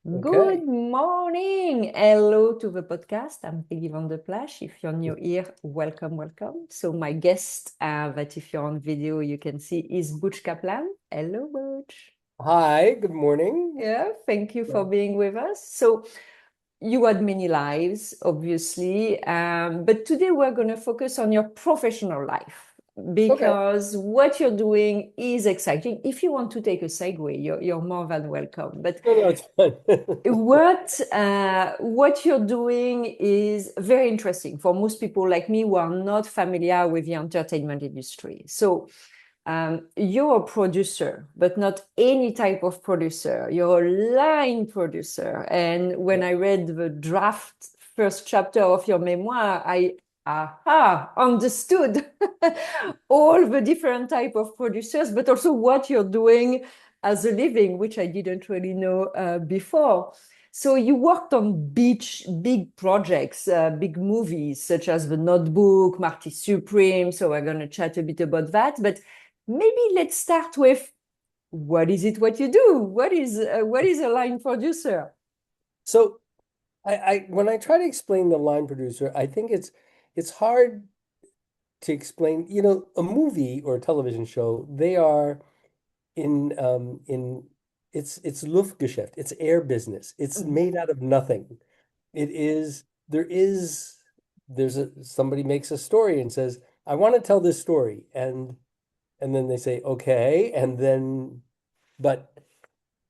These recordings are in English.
Good Okay. morning. Hello to the podcast. I'm Peggy van der Plash. If you're new here, welcome, welcome. So my guest that if you're on video, you can see is Butch Kaplan. Hello, Butch. Hi, good morning. Yeah, thank you for Yeah. being with us. So you had many lives, obviously, but today we're going to focus on your professional life Okay. because what you're doing is exciting. If you want to take a segue, you're more than welcome. But No, it's fine. what you're doing is very interesting for most people like me who are not familiar with the entertainment industry. So you're a producer, but not any type of producer. You're a line producer. And when Yeah. I read the draft first chapter of your memoir, I understood all the different type of producers, but also what you're doing as a living, which I didn't really know before. So you worked on big projects, big movies such as The Notebook, Marty Supreme. So we're going to chat a bit about that. But maybe let's start with what is it what you do? What is a line producer? So I when I try to explain the line producer, I think it's hard to explain, a movie or a television show, they are in it's Luftgeschäft, it's air business. It's Mhm. made out of nothing. It is there is there's a somebody makes a story and says, I want to tell this story. And then they say, okay, and then but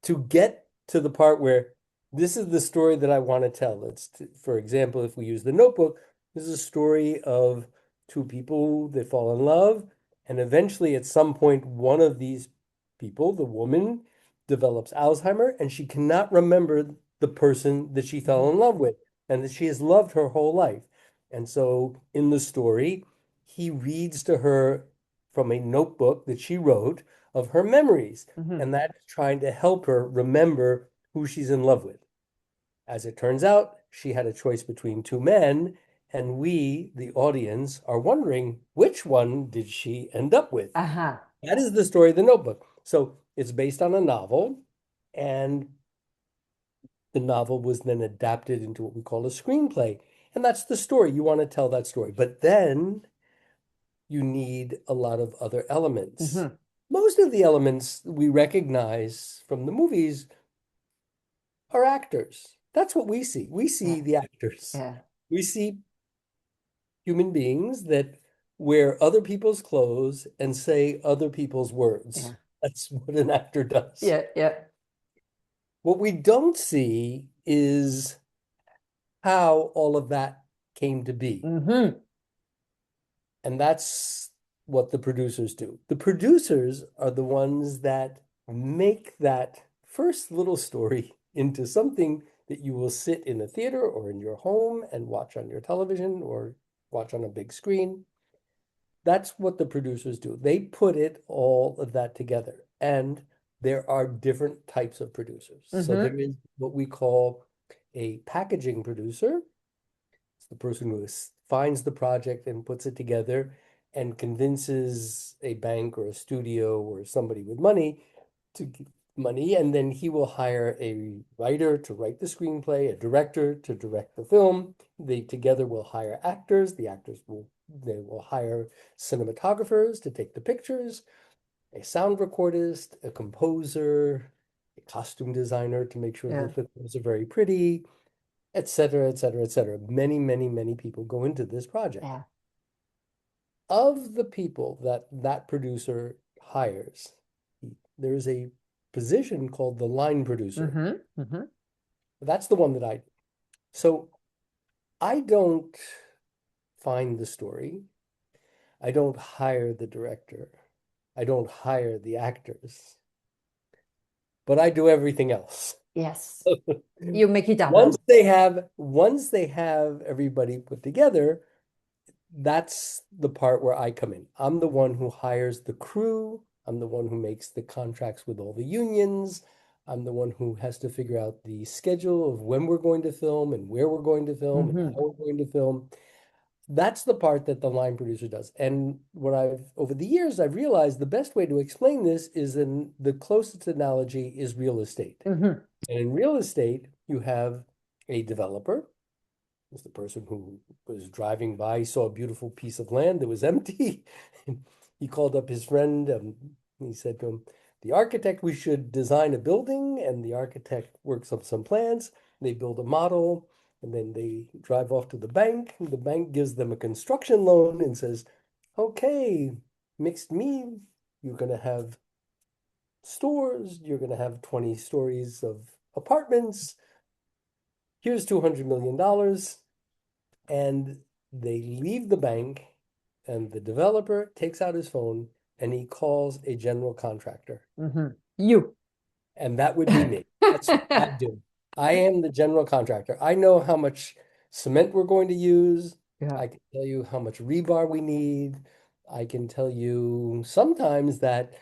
to get to the part where this is the story that I want to tell. For example, if we use the notebook, this is a story of two people that fall in love, and eventually at some point, one of these people, the woman, develops Alzheimer, and she cannot remember the person that she fell in love with and that she has loved her whole life. And so in the story, he reads to her from a notebook that she wrote of her memories, Mhm. and that's trying to help her remember who she's in love with. As it turns out, she had a choice between two men, and we, the audience, are wondering which one did she end up with? Aha. That is the story of the notebook. So it's based on a novel, and the novel was then adapted into what we call a screenplay. And that's the story. You want to tell that story. But then you need a lot of other elements. Mhm. Most of the elements we recognize from the movies are actors. That's what we see. We Yeah. see the actors. Yeah. We see human beings that wear other people's clothes and say other people's Yeah. words. That's what an actor does. Yeah. Yeah. What we don't see is how all of that came to be. Mhm. And that's what the producers do. The producers are the ones that make that first little story into something that you will sit in a theater or in your home and watch on your television or watch on a big screen. That's what the producers do. They put it all of that together. And there are different types of producers. So there Mhm. is what we call a packaging producer. It's the person who finds the project and puts it together and convinces a bank or a studio or somebody with money to give money, and then he will hire a writer to write the screenplay, a director to direct the film. They together will hire actors. The actors will hire cinematographers to take the pictures, a sound recordist, a composer, a costume designer to make sure Yeah. that the films are very pretty, et cetera, et cetera, et cetera. Many, many, many people go into this project. Yeah. Of the people that that producer hires, there is a position called the line producer. Mhm. Mhm. That's the one that I do. So I don't find the story. I don't hire the director. I don't hire the actors, but I do everything else. Yes. You make it Once happen. they have once they have everybody put together, that's the part where I come in. I'm the one who hires the crew. I'm the one who makes the contracts with all the unions. I'm the one who has to figure out the schedule of when we're going to film and where we're going to film and how Mhm. we're going to film. That's the part that the line producer does. And what I've over the years I've realized the best way to explain this is in the closest analogy is real estate. Hmm. And in real estate, you have a developer, who's the person who was driving by, saw a beautiful piece of land that was empty. He called up his friend, he said to him, the architect, we should design a building, and the architect works up some plans. They build a model, and then they drive off to the bank. The bank gives them a construction loan and says, okay, mixed mean, you're going to have stores, you're going to have 20 stories of apartments. Here's $200 million. And they leave the bank, and the developer takes out his phone and he calls a general contractor. Hmm. You. And that would be me. That's what I do. I am the general contractor. I know how much cement we're going to use. Yeah. I can tell you how much rebar we need. I can tell you sometimes that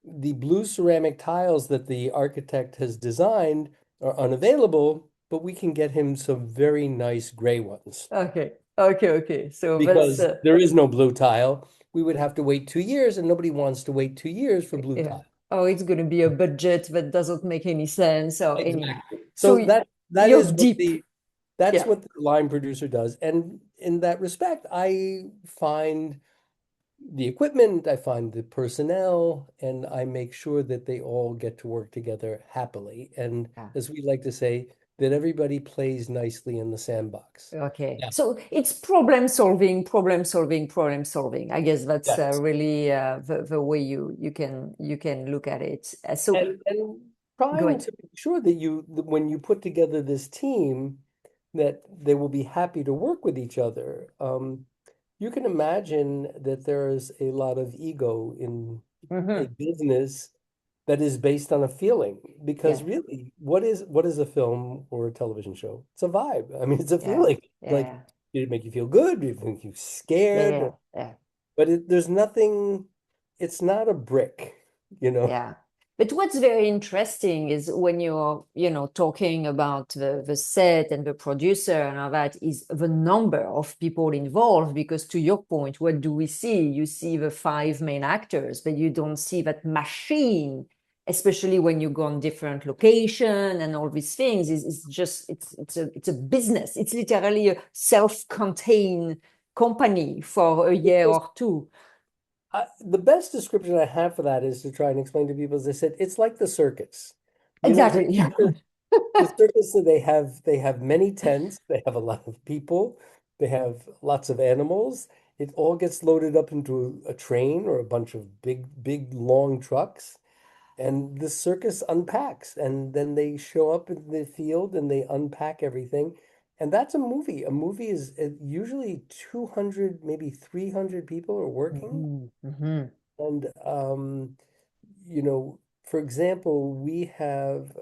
the blue ceramic tiles that the architect has designed are unavailable, but we can get him some very nice gray ones Okay. Okay. Okay. So that's because there is no blue tile. We would have to wait 2 years, and nobody wants to wait 2 years for blue yeah. tile. Oh, it's going to be a budget that doesn't make any sense or any. Exactly. So So that you're is what deep. that's Yeah. what the line producer does. And in that respect, I find the equipment, I find the personnel, and I make sure that they all get to work together happily. And Yeah. as we like to say, that everybody plays nicely in the sandbox. Okay. Yeah. So it's problem solving, problem solving, problem solving. I guess that's Yes. really the way you can look at it. So And go trying ahead. to make sure that when you put together this team, that they will be happy to work with each other. You can imagine that there is a lot of ego in a Hmm. business that is based on a feeling. Because Yeah. really, what is a film or a television show? It's a vibe. I mean, it's a Yeah. feeling. Like, Yeah. did it make you feel good? Did it make you Yeah. scared? Yeah. Yeah. But there's nothing, it's not a brick, you know? Yeah. But what's very interesting is when you're, talking about the set and the producer and all that is the number of people involved. Because to your point, what do we see? You see the five main actors, but you don't see that machine, especially when you go on different location and all these things. It's just it's a business. It's literally a self-contained company for a year or two. The best description I have for that is to try and explain to people, as I said, it's like the circus. You know, the Exactly. Yeah. circus, the circus, so they have many tents, they have a lot of people, they have lots of animals. It all gets loaded up into a train or a bunch of big, long trucks, and the circus unpacks, and then they show up in the field and they unpack everything. And that's a movie. A movie is usually 200, maybe 300 people are working. Mhm, mhm, And for example, we have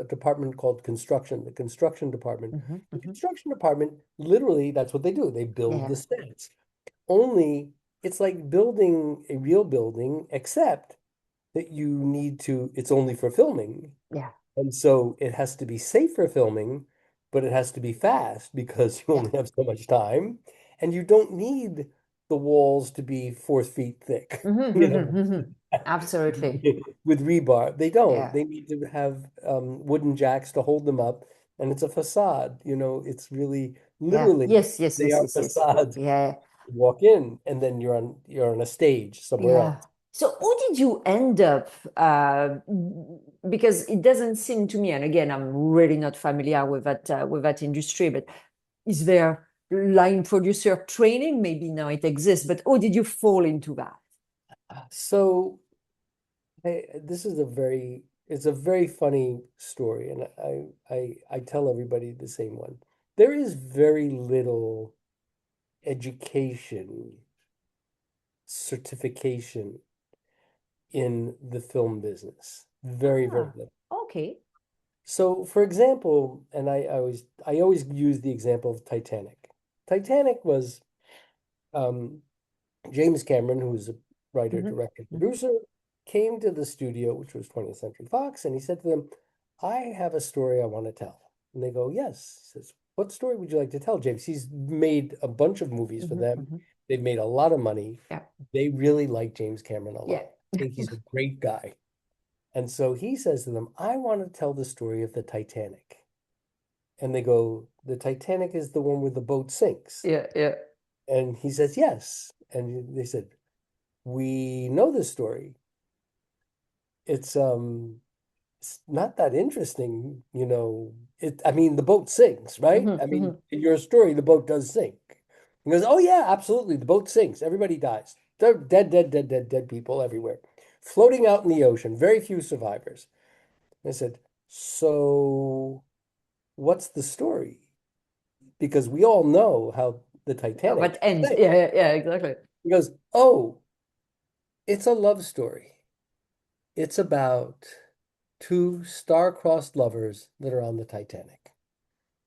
a department called construction, the construction department. mhm, The mhm. construction department, literally, that's what they do. They build the Yeah, sets. Only it's like building a real building, except that it's only for filming. yeah, And so it has to be safe for filming, but it has to be fast because you yeah. only have so much time. And you don't need the walls to be 4 feet thick, Mhm, you mhm, know, mhm. Absolutely. with rebar. They don't. Yeah, They need to have wooden jacks to hold them up. And it's a facade, it's really yeah. literally Yes, yes, they yes, are yes, yes. facades. Yeah, You walk in and then you're on a stage somewhere yeah. else. So how did you end up? Because it doesn't seem to me, and again, I'm really not familiar with that industry, but is there line producer training? Maybe now it exists, but how did you fall into that? So this is it's a very funny story, and I tell everybody the same one. There is very little education, certification in the film business. Very, very Ah, little. okay. So, for example, and I always use the example of Titanic. Titanic was um, James Cameron, who's a writer, Hmm. director, Hmm. producer, came to the studio, which was 20th Century Fox, and he said to them, I have a story I want to tell. And they go, yes. He says, what story would you like to tell, James? He's made a bunch of movies for them. Hmm. They've made a lot of money. Yeah. They really like James Cameron a Yeah. lot. I think he's a great guy. And so he says to them, I want to tell the story of the Titanic. And they go, the Titanic is the one where the boat sinks. Yeah. Yeah. And he says, yes. And they said, we know this story. It's it's not that interesting, you know. I mean, the boat sinks, right? Hmm. I mean, Hmm. in your story, the boat does sink. He goes, oh yeah, absolutely. The boat sinks. Everybody dies. They're dead, dead, dead, dead, dead people everywhere. Floating out in the ocean, very few survivors. I said, so what's the story? Because we all know how the What Titanic ends? sank. Yeah. Yeah. Yeah. Exactly. He goes, oh, it's a love story. It's about two star-crossed lovers that are on the Titanic.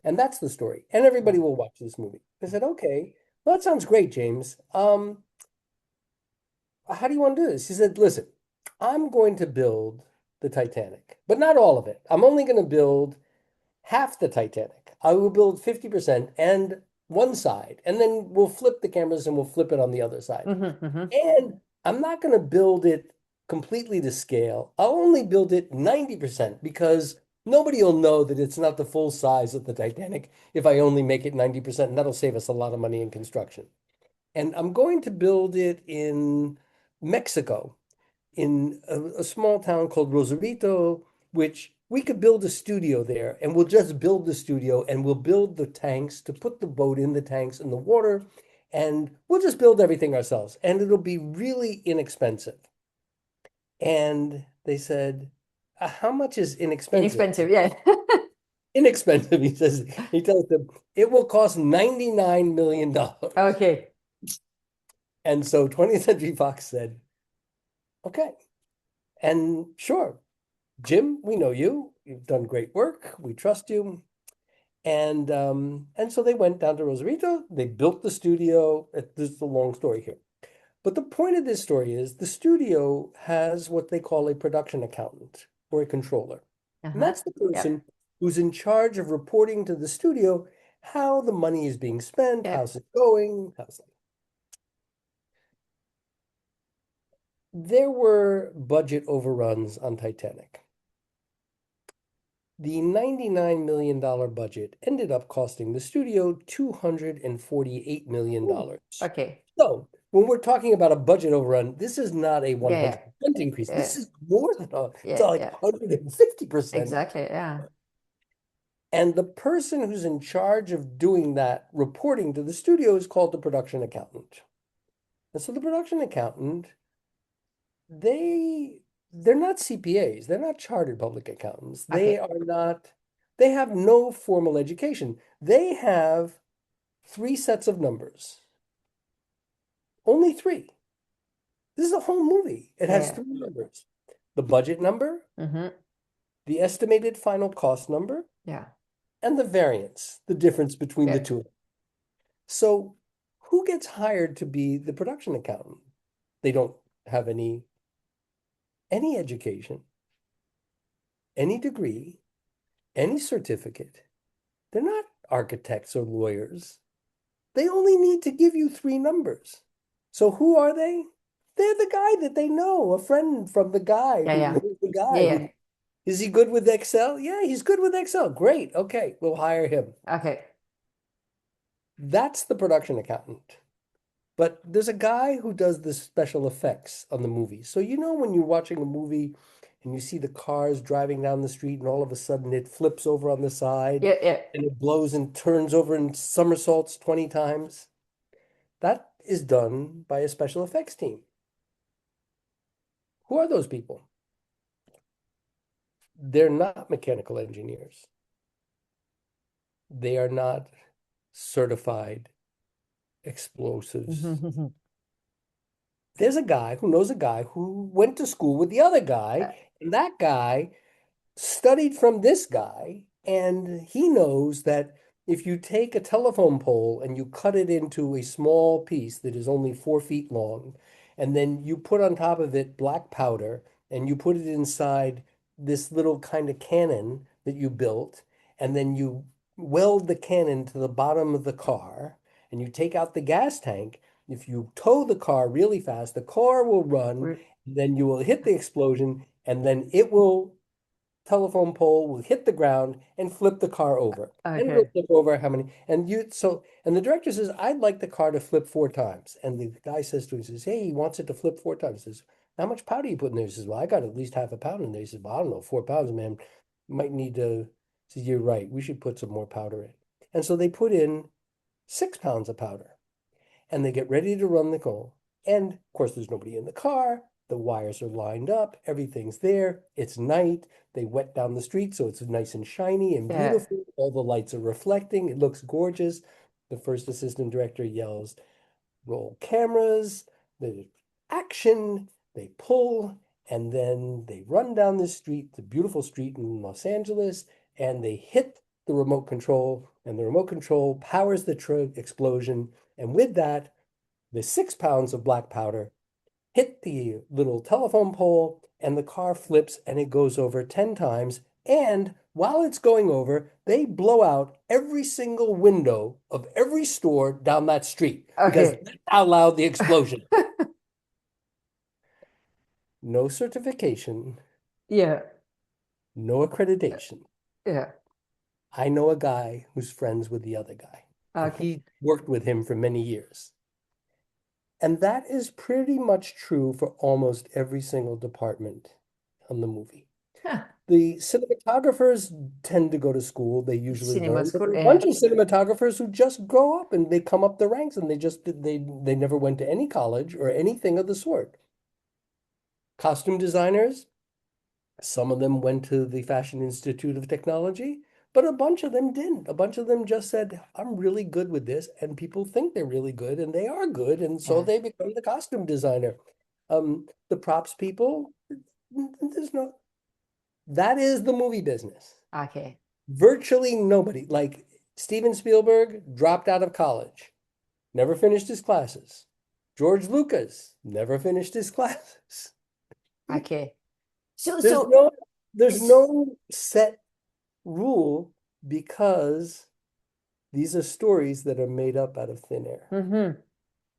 And that's the story. And everybody will watch this movie. I said, okay, well, that sounds great, James. How do you want to do this? He said, listen, I'm going to build the Titanic, but not all of it. I'm only going to build half the Titanic. I will build 50% and one side, and then we'll flip the cameras and we'll flip it on the other side. Hmm. Hmm. And I'm not going to build it completely to scale. I'll only build it 90% because nobody will know that it's not the full size of the Titanic if I only make it 90%, and that'll save us a lot of money in construction. And I'm going to build it in Mexico, in a small town called Rosarito, which we could build a studio there, and we'll just build the studio and we'll build the tanks to put the boat in the tanks in the water, and we'll just build everything ourselves, and it'll be really inexpensive. And they said, how much is inexpensive?" Inexpensive. Yeah. Inexpensive, he says, he tells them, it will cost $99 million. Okay. And so 20th Century Fox said, okay, and sure, Jim, we know you. You've done great work. We trust you. And so they went down to Rosarito. They built the studio. This is a long story here. But the point of this story is the studio has what they call a production accountant or a controller. And Uh-huh. that's the Yeah. person who's in charge of reporting to the studio how the money is being spent, Yeah. how's it going, how's it. There were budget overruns on Titanic. The $99 million budget ended up costing the studio $248 Ooh. million. Okay. So when we're talking about a budget overrun, this is not a Yeah. Yeah. 100% increase. Yeah. This is more than it's Yeah. like Yeah. 150%. Exactly. Yeah. And the person who's in charge of doing that reporting to the studio is called the production accountant. And so the production accountant, they they're not CPAs. They're not chartered public accountants. They Okay. are not, they have no formal education. They have three sets of numbers. Only three. This is a whole movie. It has Yeah. three numbers. The budget number, Yeah. Hmm. the estimated final cost number, Yeah. and the variance, the difference between the Yeah. two. So who gets hired to be the production accountant? They don't have any education, any degree, any certificate. They're not architects or lawyers. They only need to give you three numbers. So who are they? They're the guy that they know, a friend from the guy Yeah. who Yeah. knows the Yeah. guy Yeah. who is he good with Excel? Yeah, he's good with Excel. Great. Okay, we'll hire him. Okay. That's the production accountant. But there's a guy who does the special effects on the movie. So you know when you're watching a movie and you see the cars driving down the street and all of a sudden it flips over on the side Yeah. Yeah. and it blows and turns over and somersaults 20 times? That is done by a special effects team. Who are those people? They're not mechanical engineers. They are not certified explosives. Hmm. There's a guy who knows a guy who went to school with the other guy, and that guy studied from this guy, and he knows that if you take a telephone pole and you cut it into a small piece that is only 4 feet long, and then you put on top of it black powder, and you put it inside this little kind of cannon that you built, and then you weld the cannon to the bottom of the car and you take out the gas tank, if you tow the car really fast, the car will run, then you will hit the explosion, and then it will telephone pole will hit the ground and flip the car over. And it'll Okay. flip over how many? And you so and the director says, I'd like the car to flip 4 times. And the guy says to him, he says, hey, he wants it to flip 4 times. He says, how much powder you put in there? He says, well, I got at least half a pound in there. He says, well, I don't know, 4 pounds, man. Might need to. He says, you're right. We should put some more powder in. And so they put in 6 pounds of powder and they get ready to run the goal. And of course, there's nobody in the car. The wires are lined up. Everything's there. It's night. They wet down the street, so it's nice and shiny and Yeah. beautiful. All the lights are reflecting. It looks gorgeous. The first assistant director yells, roll cameras, the action, they pull, and then they run down the street, the beautiful street in Los Angeles, and they hit the remote control, and the remote control powers the explosion. And with that, the 6 pounds of black powder hit the little telephone pole, and the car flips and it goes over 10 times. And while it's going over, they blow out every single window of every store down that street because Okay. that's how loud the explosion. No certification, Yeah. no accreditation. Yeah. I know a guy who's friends with the other guy, and Okay. he worked with him for many years. And that is pretty much true for almost every single department on the movie. Huh. The cinematographers tend to go to school. They usually Cinema learn, but school. there are a Yeah. bunch of cinematographers who just grow up and they come up the ranks and they never went to any college or anything of the sort. Costume designers, some of them went to the Fashion Institute of Technology, but a bunch of them didn't. A bunch of them just said, I'm really good with this, and people think they're really good, and they are good, and so Yeah. they become the costume designer. The props people, there's no, that is the movie business. Okay. Virtually nobody, like Steven Spielberg, dropped out of college, never finished his classes. George Lucas never finished his classes. Okay. So, There's so, no there's s- no set rule because these are stories that are made up out of thin air. mhm.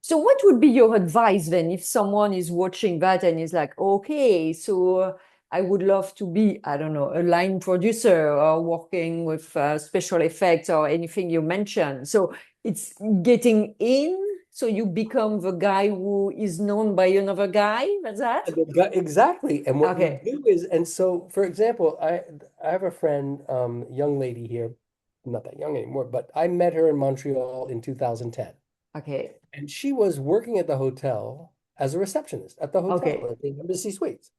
So what would be your advice then if someone is watching that and is like, okay, so I would love to be, I don't know, a line producer or working with special effects or anything you mentioned. So it's getting in, so you become the guy who is known by another guy. That's that? Exactly. And what you Okay. do is, and so for example, I have a friend, young lady here, not that young anymore, but I met her in Montreal in 2010. Okay. And she was working at the hotel as a receptionist at the hotel Okay. at the Embassy Suites.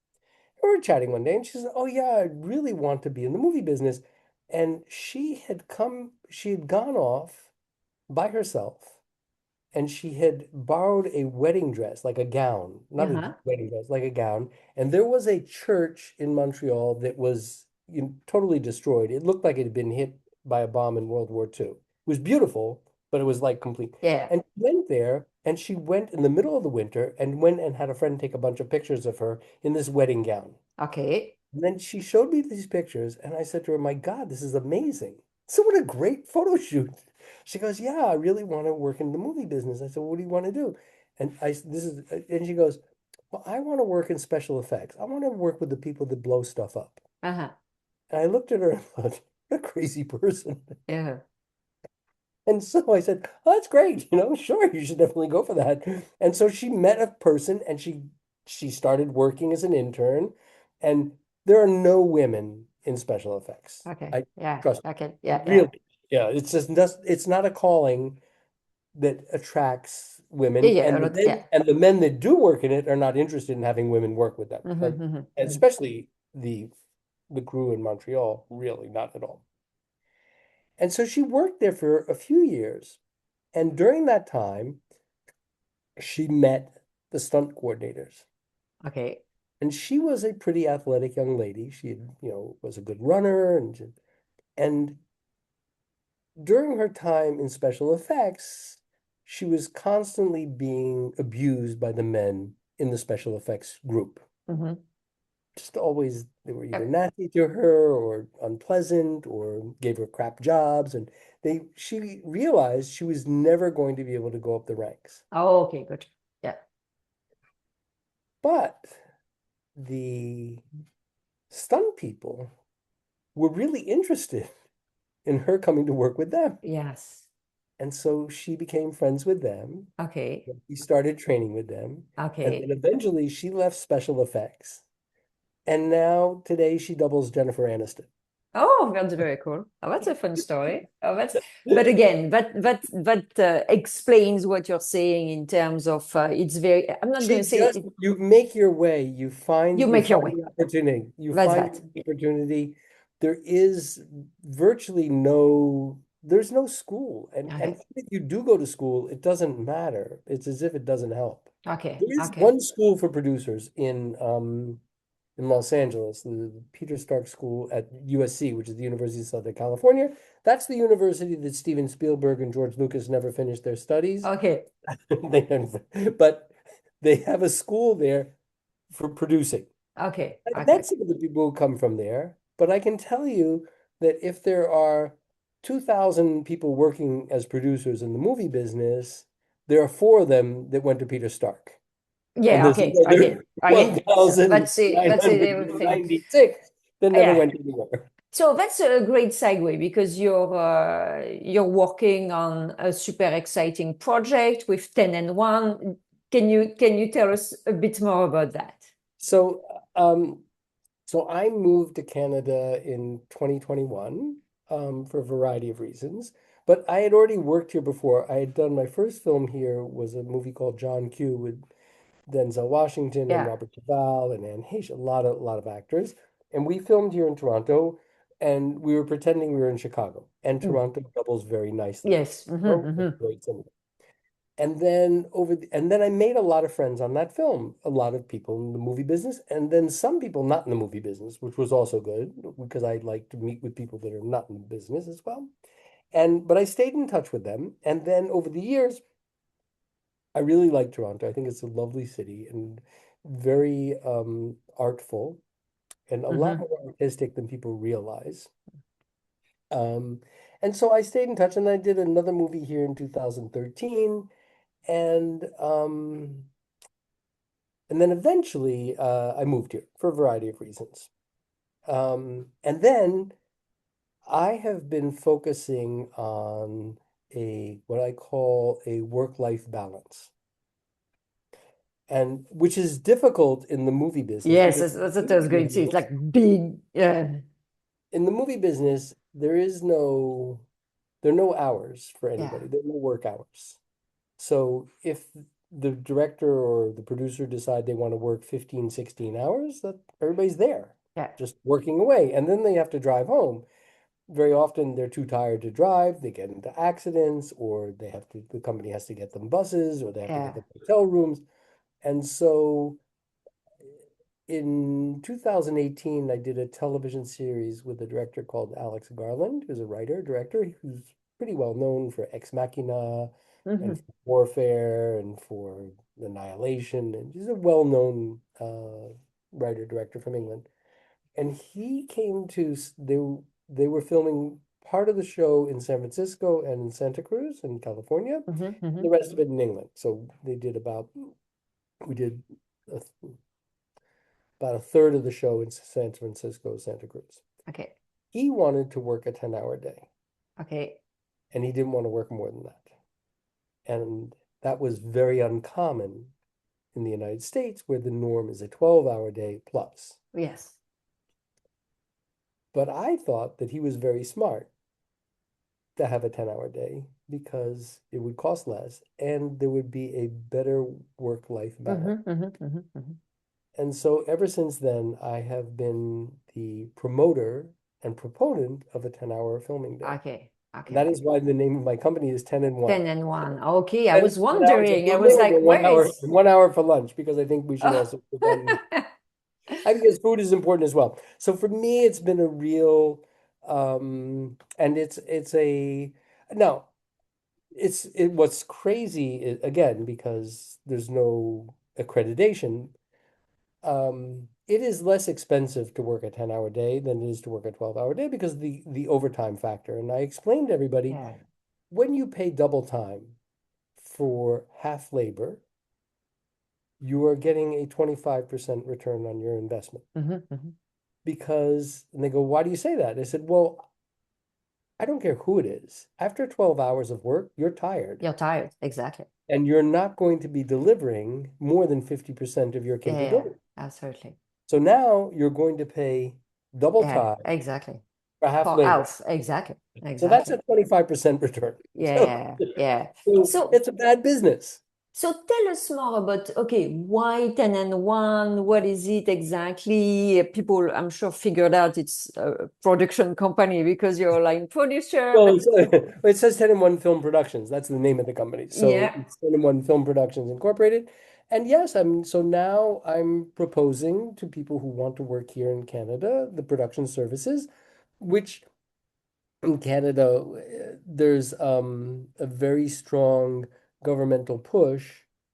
We were chatting one day and she said, oh yeah, I really want to be in the movie business. And she had gone off by herself and she had borrowed a wedding dress, like a gown, not a Uh-huh. wedding dress, like a gown. And there was a church in Montreal that was totally destroyed. It looked like it had been hit by a bomb in World War II. It was beautiful, but it was like complete. Yeah. And she went there, and she went in the middle of the winter and went and had a friend take a bunch of pictures of her in this wedding gown. Okay. And then she showed me these pictures, and I said to her, my God, this is amazing. So what a great photo shoot. She goes, yeah, I really want to work in the movie business. I said, what do you want to do? And she goes, well, I want to work in special effects. I want to work with the people that blow stuff up. Uh-huh. And I looked at her and thought, what a crazy person. Yeah. And so I said, oh, that's great. Sure, you should definitely go for that. And so she met a person and she started working as an intern. And there are no women in special effects. Okay. I Yeah. trust Okay. me. Yeah. Yeah. Really. Yeah, it's not a calling that attracts Yeah. women. Yeah. A lot. Yeah. And the men that do work in it are not interested in having women work with them. Mm-hmm, Like, mm-hmm, and mm-hmm. especially the crew in Montreal, really not at all. And so she worked there for a few years. And during that time, she met the stunt coordinators. Okay. And she was a pretty athletic young lady. She had, was a good runner and during her time in special effects, she was constantly being abused by the men in the special effects group. Mm-hmm. just always, they were either Yep. nasty to her or unpleasant or gave her crap jobs. And she realized she was never going to be able to go up the ranks. Oh, okay, good. Yeah. But the stunt people were really interested in her coming to work with them. Yes. And so she became friends with them. Okay. She started training with them. And then Okay. eventually she left special effects. And now today she doubles Jennifer Aniston. Oh, that's very cool. Oh, that's a fun story. Oh, but again, that explains what you're saying in terms of it's very, I'm not going to She say just, you make your way, you you make your find way. the opportunity, you That's find that. the opportunity. There is virtually no, there's no school. And Okay. if you do go to school, it doesn't matter. It's as if it doesn't help. Okay. There is Okay. one school for producers in Los Angeles, the Peter Stark School at USC, which is the University of Southern California. That's the university that Steven Spielberg and George Lucas never finished their studies. Okay. But they have a school there for producing. Okay. I met Okay. some of the people who come from there, but I can tell you that if there are 2,000 people working as producers in the movie business, there are four of them that went to Peter Stark. And Yeah. there's Okay. Okay. another Okay. So that's it. Everything. 1,996 that never Yeah. went anywhere. So that's a great segue because you're working on a super exciting project with 10 and 1. Can you tell us a bit more about that? So, um, so I moved to Canada in 2021 for a variety of reasons. But I had already worked here before. I had done my first film here was a movie called John Q with Denzel Washington and Yeah. Robert Duvall and Anne Heche, a lot of actors. And we filmed here in Toronto, and we were pretending we were in Chicago. And Mm. Toronto doubles very nicely as Yes. Chicago. It's great cinema. And then I made a lot of friends on that film, a lot of people in the movie business, and then some people not in the movie business, which was also good because I like to meet with people that are not in the business as well. And but I stayed in touch with them, and then over the years, I really like Toronto. I think it's a lovely city and very artful and a lot Hmm. more artistic than people realize. Um, and so I stayed in touch, and I did another movie here in 2013, and and then eventually, I moved here for a variety of reasons. And then I have been focusing on a what I call a work-life balance, and which is difficult in the movie business Yes, because that's what I was going to say. It's like big. Yeah. in the movie business, there are no hours for Yeah. anybody. There are no work hours. So if the director or the producer decide they want to work 15, 16 hours, that everybody's there, Yeah. just working away. And then they have to drive home. Very often they're too tired to drive, they get into accidents, or the company has to get them buses, or they have to get Yeah. them hotel rooms. And so in 2018, I did a television series with a director called Alex Garland, who's a writer, director, who's pretty well known for Ex Machina and Hmm. for Warfare and for Annihilation. And he's a well-known writer, director from England. And he came to, they were filming part of the show in San Francisco and in Santa Cruz in California, Hmm. Hmm. the rest of it in England. So we did a about a third of the show in San Francisco, Santa Cruz. Okay. He wanted to work a 10-hour day, Okay. and he didn't want to work more than that. And that was very uncommon in the United States, where the norm is a 12-hour day plus. Yes. But I thought that he was very smart to have a 10-hour day because it would cost less and there would be a better work-life balance. Hmm. Hmm. Hmm. Hmm. And so ever since then, I have been the promoter and proponent of a 10-hour filming day. Okay. And Okay. that Okay. is why the name of my company is 10 and 1. 10 and 1. Okay. I 10, was 10 hours of wondering. I was filming like, and where is. 1 hour for lunch because I think we should Oh. also put that in. I because food is important as well. So for me, it's been a real and it's a now what's crazy is, again, because there's no accreditation, it is less expensive to work a 10-hour day than it is to work a 12-hour day because of the overtime factor. And I explained to everybody, Yeah. when you pay double time for half labor, you are getting a 25% return on your investment. Because, and they go, why do you say that? I said, well, I don't care who it is. After 12 hours of work, you're tired. You're tired. Exactly. And you're not going to be delivering more than 50% of your Yeah, yeah, capability. absolutely. So now you're going to pay double Yeah, time exactly. for half For labor. health. Exactly. So that's Exactly. a 25% return. Yeah, So, yeah, yeah. so So, it's a bad business. so tell us more about, okay, why 10 and 1? What is it exactly? People, I'm sure, figured out it's a production company because you're a line producer, Well, but it says 10 and 1 Film Productions. That's the name of the company. So yeah. it's 10 and 1 Film Productions Incorporated. And yes, so now I'm proposing to people who want to work here in Canada the production services, which in Canada, there's a very strong governmental push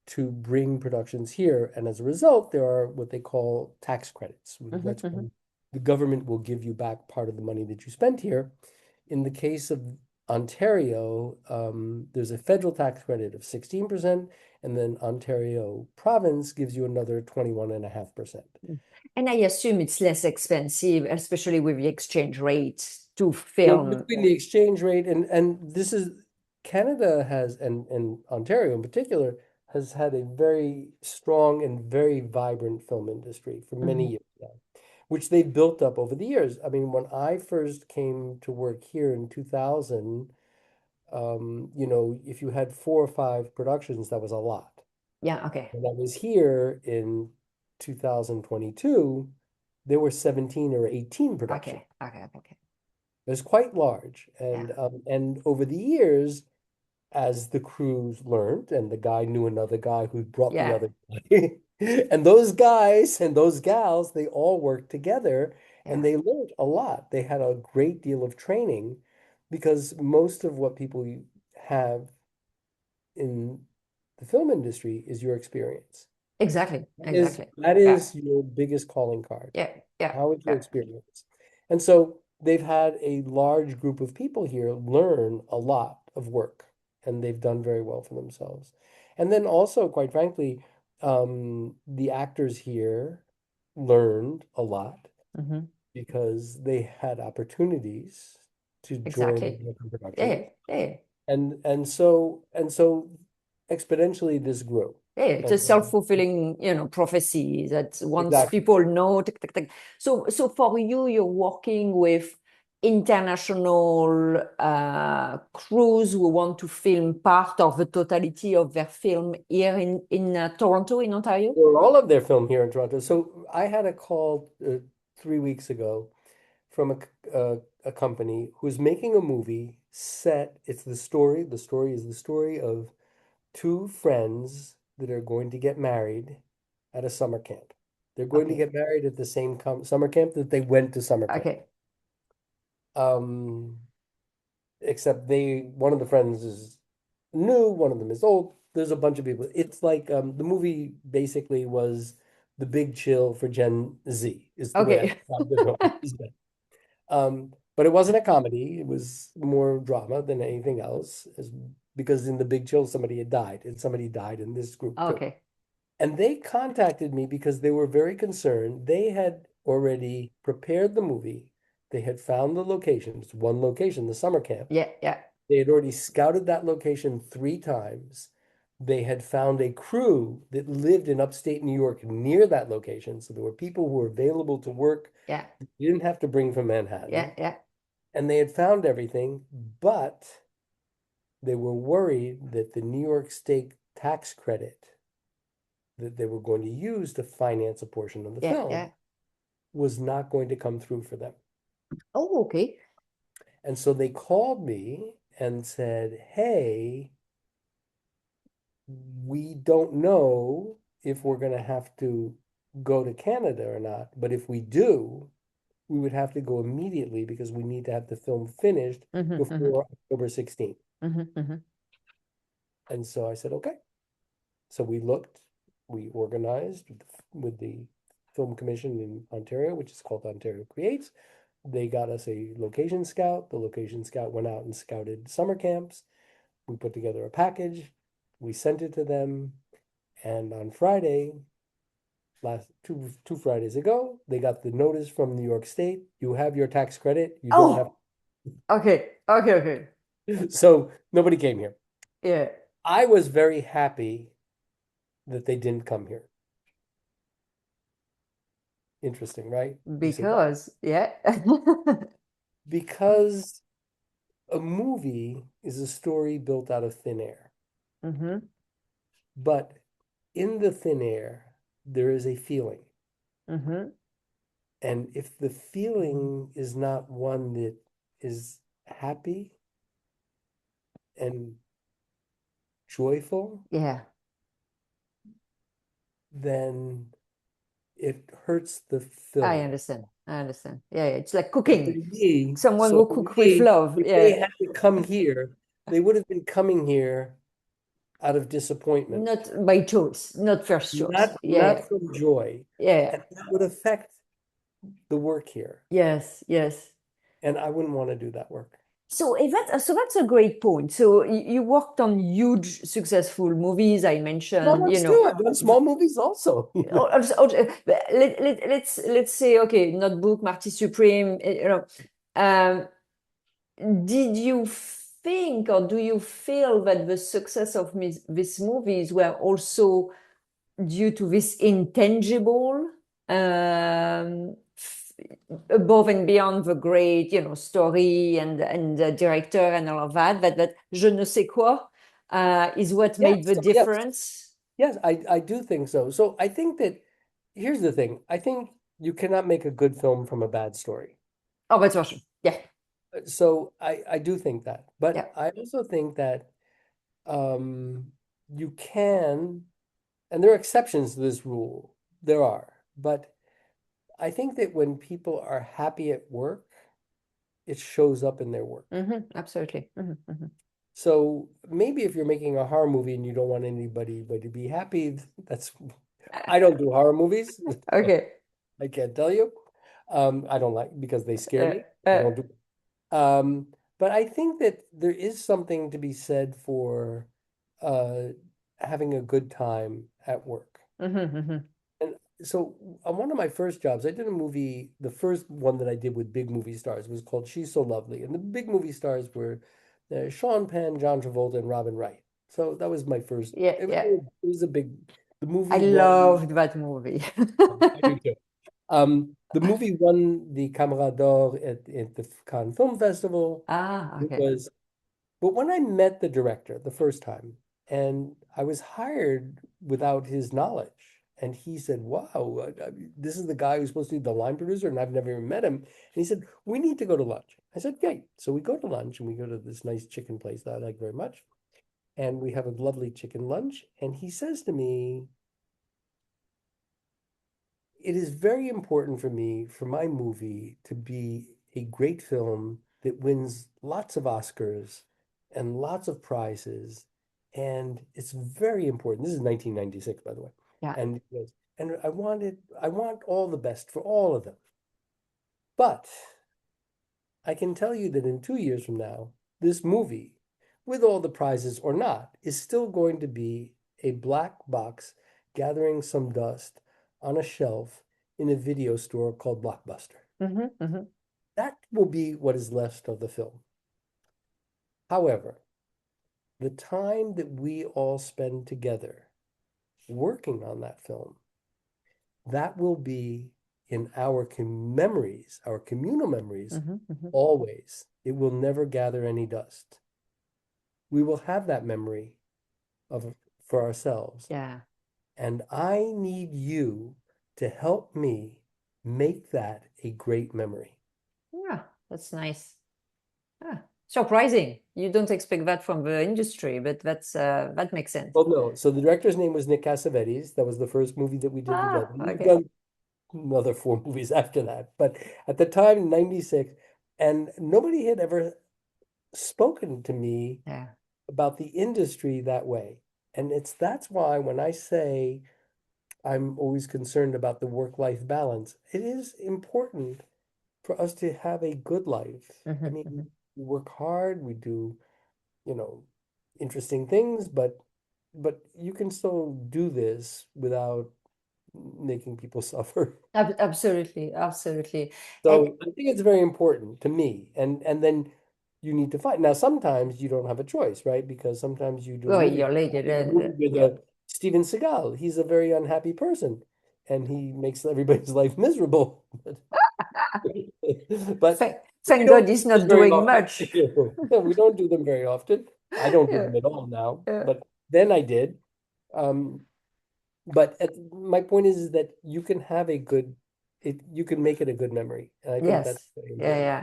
to bring productions here. And as a result, there are what they call tax credits. That's Mhm. when the government will give you back part of the money that you spent here. In the case of Ontario, there's a federal tax credit of 16%, and then Ontario province gives you another 21.5%. And I assume it's less expensive, especially with the exchange rate to Well, film. between the exchange rate and this is Canada has and Ontario in particular has had a very strong and very vibrant film industry for many Mhm. years now, which they've built up over the years. I mean, when I first came to work here in 2000, if you had 4 or 5 productions, that was a lot. Yeah, okay. When I was here in 2022, there were 17 or 18 productions. Okay. Okay. Okay. It was quite large, Yeah. and over the years, as the crews learned, and the guy knew another guy who brought the Yeah. other guy, and those guys and those gals, they all worked together, and Yeah. they learned a lot. They had a great deal of training because most of what people have in the film industry is your experience. Exactly. That is Exactly. that Yeah. is your biggest calling card. Yeah. Yeah. How is your Yeah. experience? And so they've had a large group of people here learn a lot of work, and they've done very well for themselves. And then also, quite frankly, the actors here learned a lot Mhm. because they had opportunities to join Exactly. different Yeah. productions. Yeah. And so exponentially this grew. Yeah, it's a And self-fulfilling, prophecy that once exactly. people know, tick, tick, tick. So for you, you're working with international crews who want to film part of the totality of their film here in Toronto, in Ontario? Or all of their film here in Toronto. So I had a call 3 weeks ago from a company who's making a movie set. It's the story. The story is the story of two friends that are going to get married at a summer camp. They're going to Okay. get married at the same summer camp that they went to summer camp. Okay. Um, except one of the friends is new, one of them is old. There's a bunch of people. It's like the movie basically was the big chill for Gen Z, is the way I Okay. describe the film. But it wasn't a comedy. It was more drama than anything else, because in the big chill somebody had died, and somebody died in this group too. Okay. And they contacted me because they were very concerned. They had already prepared the movie. They had found the location. It's one location, the summer camp. Yeah. Yeah. They had already scouted that location 3 times. They had found a crew that lived in upstate New York near that location. So there were people who were available to work. Yeah. You didn't have to bring from Yeah. Manhattan. Yeah. And they had found everything, but they were worried that the New York State tax credit that they were going to use to finance a portion of the Yeah. film Yeah. was not going to come through for them. Oh, okay. And so they called me and said, hey, we don't know if we're going to have to go to Canada or not, but if we do, we would have to go immediately because we need to have the film finished Mm-hmm, mm-hmm, before October 16th. mm-hmm, mm-hmm. And so I said, okay. So we looked, we organized with the film commission in Ontario, which is called Ontario Creates. They got us a location scout. The location scout went out and scouted summer camps. We put together a package. We sent it to them. And on Friday, last two Fridays ago, they got the notice from New York State. You have your tax credit. You don't have. Oh, okay, okay, okay. So nobody came here. Yeah, I was very happy that they didn't come here. Interesting, right? You say, why? because yeah. Because a movie is a story built out of thin air. Mm-hmm, But in the thin air, there is a feeling. mm-hmm. And if the feeling is not one that is happy and joyful, Yeah, then it hurts the I film. understand. I understand. Yeah, yeah. It's like So for cooking. me, Someone so who for cook with me, love. if they Yeah. had to come here, they would have been coming here out of disappointment, Not by choice, not first choice. Yeah, not from joy. yeah, yeah. And that would affect the work here. Yes, yes. And I wouldn't want to do that work. So that's a great point. So you worked on huge successful movies. I Small mentioned, ones too. I've done small movies also, let's say, okay, Notebook, Marty Supreme, um, did you think or do you feel that the success of these movies were also due to this intangible, above and beyond the great, story and the director and all of that, that je ne sais quoi is what made yes, the yes, difference? yes, I do think so. So I think that here's the thing. I think you cannot make a good film from a bad story. Oh, that's for sure. Yeah, So I do think that. But yeah. I also think that um, you can, and there are exceptions to this rule. There are. But I think that when people are happy at work, it shows up in their work. Absolutely. So maybe if you're making a horror movie and you don't want anybody but to be happy, that's I don't do horror movies. Okay. I can't tell you. I don't like because they scare Uh, me. I uh, don't do. Um, but I think that there is something to be said for uh, having a good time at work. mhm. And so on one of my first jobs, I did a movie. The first one that I did with big movie stars was called She's So Lovely. And the big movie stars were Sean Penn, John Travolta, and Robin Wright. So that was my first. Yeah, yeah. It was a big. The I movie won. loved that movie. I do too. The movie won the Camera d'Or at the Cannes Film Festival. Ah, It okay. was, but when I met the director the first time, and I was hired without his knowledge, and he said, "Wow, this is the guy who's supposed to be the line producer," and I've never even met him. And he said, "We need to go to lunch." I said, "Great." So we go to lunch, and we go to this nice chicken place that I like very much, and we have a lovely chicken lunch. And he says to me, it is very important for me for my movie to be a great film that wins lots of Oscars and lots of prizes. And it's very important. This is 1996, by the way. Yeah. And he goes, and I want all the best for all of them. But I can tell you that in 2 years from now, this movie, with all the prizes or not, is still going to be a black box gathering some dust on a shelf in a video store called Blockbuster. Hmm. That will be what is left of the film. However, the time that we all spend together working on that film, that will be in our memories, our communal memories, Hmm. always. It will never gather any dust. We will have that memory of for ourselves. Yeah. And I need you to help me make that a great memory. Yeah, that's nice. Ah, surprising. You don't expect that from the industry, but that makes sense. Well, no. So the director's name was Nick Cassavetes. That was the first movie that we did together. Ah, We've okay. done another four movies after that. But at the time, 96, and nobody had ever spoken to me Yeah. about the industry that way. And that's why when I say I'm always concerned about the work-life balance. It is important for us to have a good life. I Mhm, mean, mhm. we work hard, we do, you know, interesting things, but you can still do this without making people suffer. Absolutely, absolutely. And So I think it's very important to me. And then you need to find. Now, sometimes you don't have a choice, right? Because sometimes you do a oh, movie. you're late. I did a movie with Yeah. Steven Seagal. He's a very unhappy person, and he makes everybody's life miserable. But we Thank don't God do he's this not very doing often. much. We don't do them very often. I don't do Yeah, them at all now, yeah. but then I did. Um, my point is that you can have a good, you can make it a good memory, and I think that's Yes. very Yeah, important. yeah.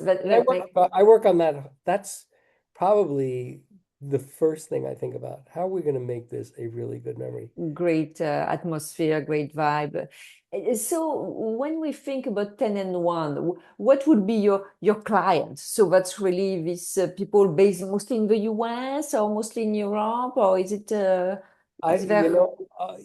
That And that make I work on that. That's probably the first thing I think about. How are we going to make this a really good memory? great atmosphere, great vibe. So when we think about 10 and 1, what would be your clients? So that's really these people based mostly in the US or mostly in Europe, or is there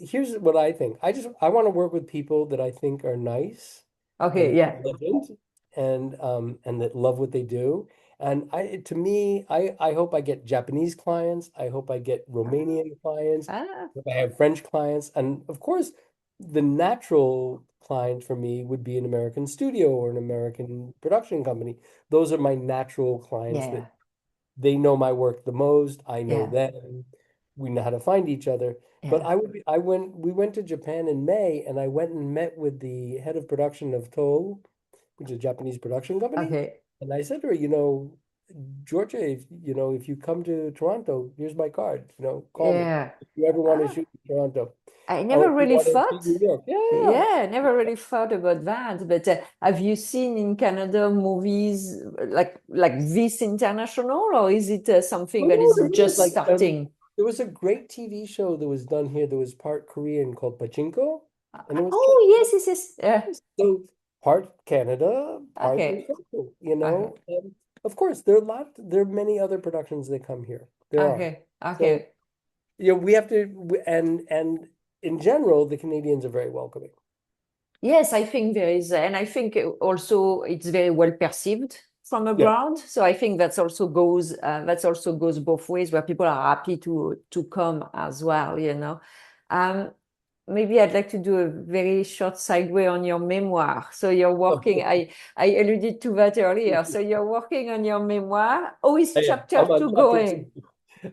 Here's what I think. I want to work with people that I think are nice okay, and yeah. intelligent and that love what they do. And to me, I hope I get Japanese clients. I hope I get Romanian clients. Ah, If I have French clients, and of course, the natural client for me would be an American studio or an American production company. Those are my natural clients that yeah, they know my work the most. I know yeah, them. We know how to find each other. But yeah. we went to Japan in May and I went and met with the head of production of Toll, which is a Japanese production company. Okay. And I said to her, Georgia, if you come to Toronto, here's my card, call me. Yeah. If you ever want to Ah, shoot in Toronto I or never if you really want to shoot thought. in New York. Yeah. Yeah, I never really thought about that. But have you seen in Canada movies like this international, or is it something that Oh, is there is just like starting? there was a great TV show that was done here that was part Korean called Pachinko, and it was shot Oh yes, yes, yes. so part Canada, part Okay, Mexico, okay, And of course, there are many other productions that come here. There are. okay, So, okay. we have to, and in general, the Canadians are very welcoming. Yes, I think there is, and I think also it's very well perceived from Yeah. abroad. So I think that's also goes both ways, where people are happy to come as well. Um, maybe I'd like to do a very short segue on your memoir. So you're working. I alluded to that earlier. So you're working on your memoir. Oh, is Yeah, chapter I'm on two chapter going?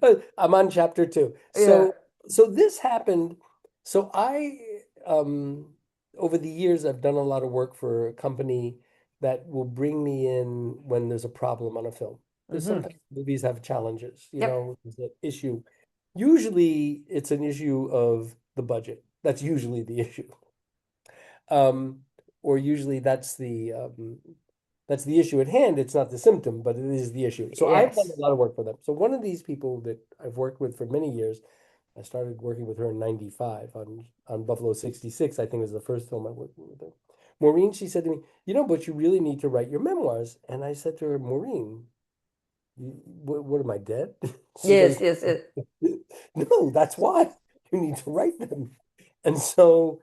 two. I'm on chapter two. Yeah. So this happened. So I um over the years I've done a lot of work for a company that will bring me in when there's a problem on a film. There's Hmm. sometimes movies have challenges, Yep. there's an issue. Usually it's an issue of the budget. That's usually the issue. Um, or usually that's the issue at hand. It's not the symptom, but it is the issue. So I've done a Yes. lot of work for them. So one of these people that I've worked with for many years, I started working with her in 95 on Buffalo 66, I think was the first film I worked with her. Maureen, she said to me, but you really need to write your memoirs. And I said to her, Maureen, what am I dead? She goes, Yes. Yes. Yes. no, that's why you need to write them. And so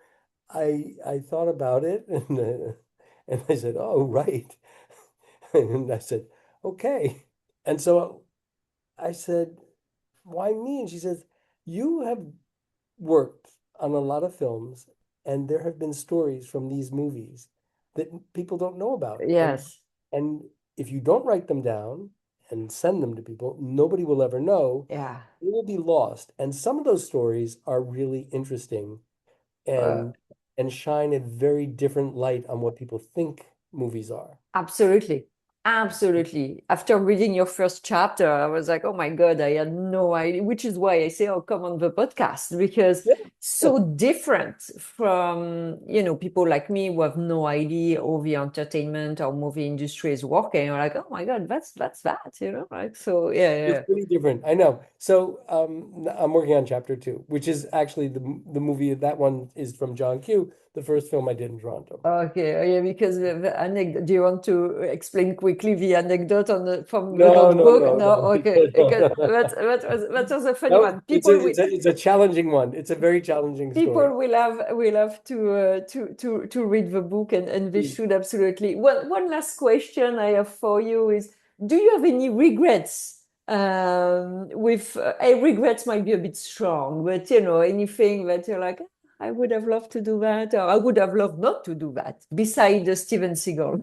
I thought about it and I said, oh, right. And I said, okay. And so I said, why me? And she says, you have worked on a lot of films, and there have been stories from these movies that people don't know about. Yes. And if you don't write them down and send them to people, nobody will ever know. Yeah. It will be lost. And some of those stories are really interesting Uh, and shine a very different light on what people think movies are. Absolutely. Absolutely. After reading your first chapter, I was like, oh my God, I had no idea, which is why I say, oh, come on the podcast, because Yeah. so different from, people like me who have no idea how the entertainment or movie industry is working. Are like, oh my God, that's that, right? So yeah, It's yeah. pretty different. I know. So I'm working on chapter two, which is actually the movie. That one is from John Q. the first film I did in Toronto. Okay, oh, yeah, because the anecdote, do you want to explain quickly the anecdote from the No, no, notebook? no, No, no. okay, because that was a funny one. It's a challenging one. It's a very challenging story. People will have to read the book, and they Mm. should absolutely. One last question I have for you is: do you have any regrets? With regrets might be a bit strong, but anything that you're like, I would have loved to do that, or I would have loved not to do that, beside the Steven Seagal.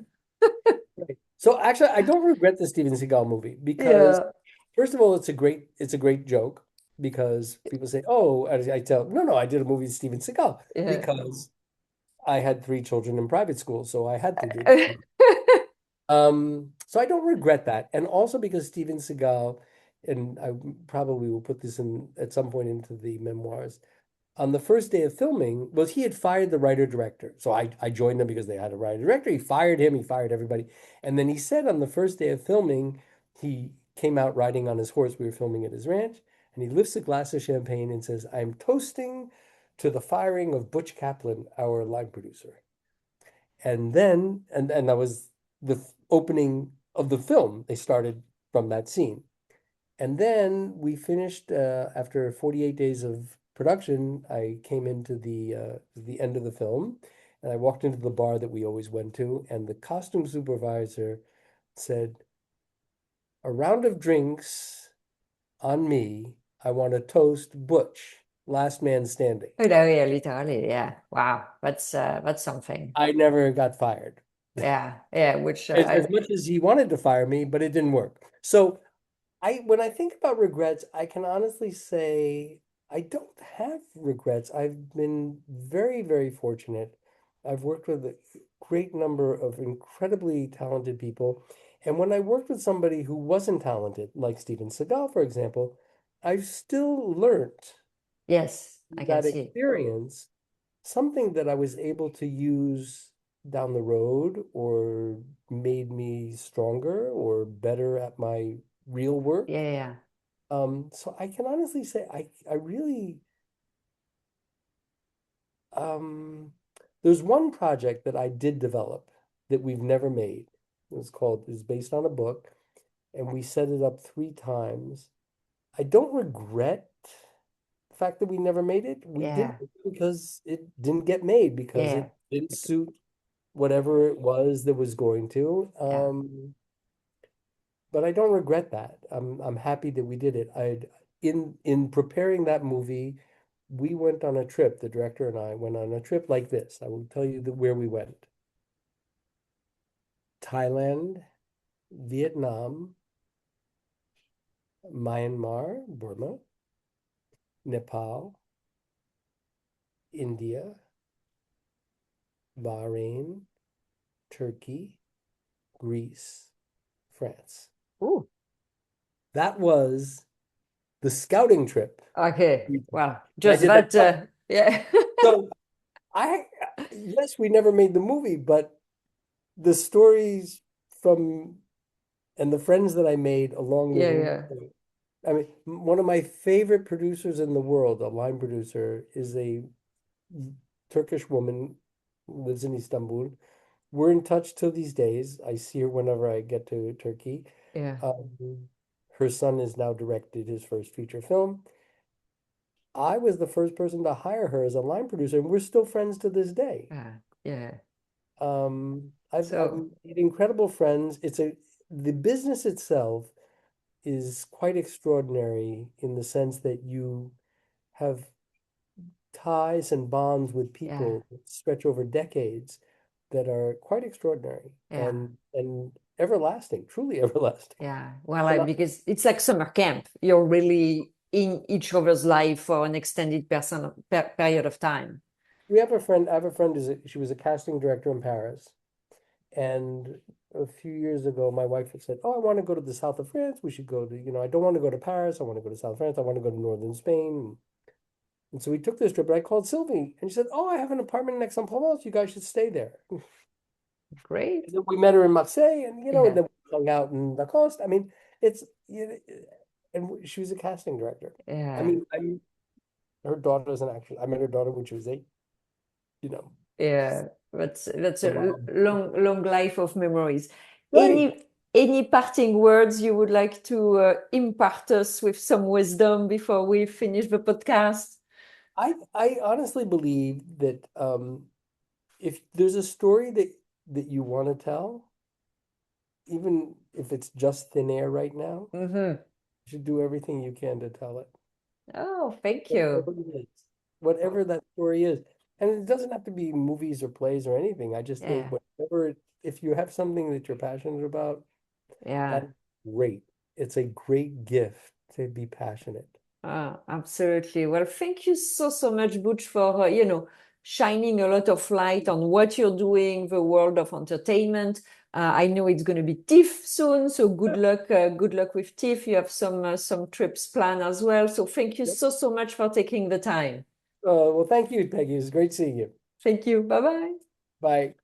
Right. So actually, I don't regret the Steven Seagal movie because Yeah, first of all, it's a great joke because people say, "Oh," I tell, "No, no, I did a movie with Steven Seagal yeah. because I had three children in private school, so I had to do this." So I don't regret that, and also because Steven Seagal, and I probably will put this in at some point into the memoirs. On the first day of filming, well, he had fired the writer director. So I joined them because they had a writer director. He fired him, he fired everybody. And then he said on the first day of filming, he came out riding on his horse. We were filming at his ranch, and he lifts a glass of champagne and says, I'm toasting to the firing of Butch Kaplan, our line producer. And that was the opening of the film. They started from that scene. And then we finished after 48 days of production. I came into the end of the film, and I walked into the bar that we always went to, and the costume supervisor said, "A round of drinks on me. I want to toast Butch, last man standing." Oh, no, yeah, literally, yeah. Wow, that's something. I never got fired. Yeah, yeah. Which As much as he wanted to fire me, but it didn't work. So when I think about regrets, I can honestly say I don't have regrets. I've been very, very fortunate. I've worked with a great number of incredibly talented people. And when I worked with somebody who wasn't talented, like Steven Seagal, for example, I've still learned yes, I can that see. experience something that I was able to use down the road or made me stronger or better at my real Yeah, work. yeah, So I can honestly say I really um there's one project that I did develop that we've never made. It's based on a book, and we set it up three times. I don't regret the fact that we never made it. We didn't yeah, because it didn't get made because yeah, it didn't suit whatever it was that was going to. yeah, But I don't regret that. I'm happy that we did it. In preparing that movie, we went on a trip. The director and I went on a trip like this. I will tell you where we went. Thailand, Vietnam, Myanmar, Burma, Nepal, India, Bahrain, Turkey, Greece, France. Ooh, That was the scouting trip. okay. And Well, I just did that that. twice. Yeah, So I, yes, we never made the movie, but the stories from and the friends that I made along the yeah, way. yeah, I mean, one of my favorite producers in the world, a line producer, is a Turkish woman, lives in Istanbul. We're in touch till these days. I see her whenever I get to Turkey. yeah, Her son has now directed his first feature film. I was the first person to hire her as a line producer, and we're still friends to this day. yeah, yeah. I've So, made incredible friends. The business itself is quite extraordinary in the sense that you have ties and bonds with yeah, people that stretch over decades that are quite extraordinary yeah, and everlasting, truly everlasting. yeah. Well, And because it's like summer camp. You're really in each other's life for an extended period of time. we have a friend. I have a friend. She was a casting director in Paris, and a few years ago, my wife had said, "Oh, I want to go to the south of France. We should go to, I don't want to go to Paris. I want to go to South France. I want to go to northern Spain." And so we took this trip, and I called Sylvie, and she said, "Oh, I have an apartment in Aix-en-Provence. You guys should stay there." Great. And then we met her in Marseille, and and Yeah, then we hung out in Lacoste. I mean, it's and she was a casting director. I yeah. mean, her daughter's an actress. I met her daughter when she was 8. You know, Yeah, that's The a mom. long life of memories. Right. Any parting words you would like to impart us with some wisdom before we finish the podcast? I honestly believe that if there's a story that you want to tell, even if it's just thin air right now, Hmm. you should do everything you can to tell it. Oh, thank you. Whatever it is, whatever that story is. And it doesn't have to be movies or plays or anything. I just think Yeah, whatever, if you have something that you're passionate about, yeah. that's great. It's a great gift to be passionate. Absolutely. Well, thank you so much, Butch, for shining a lot of light on what you're doing, the world of entertainment. I know it's going to be TIFF soon, so good luck with TIFF. You have some trips planned as well. So thank you Yep. so much for taking the time. Well, thank you, Peggy. It was great seeing you. Thank you. Bye bye. Bye.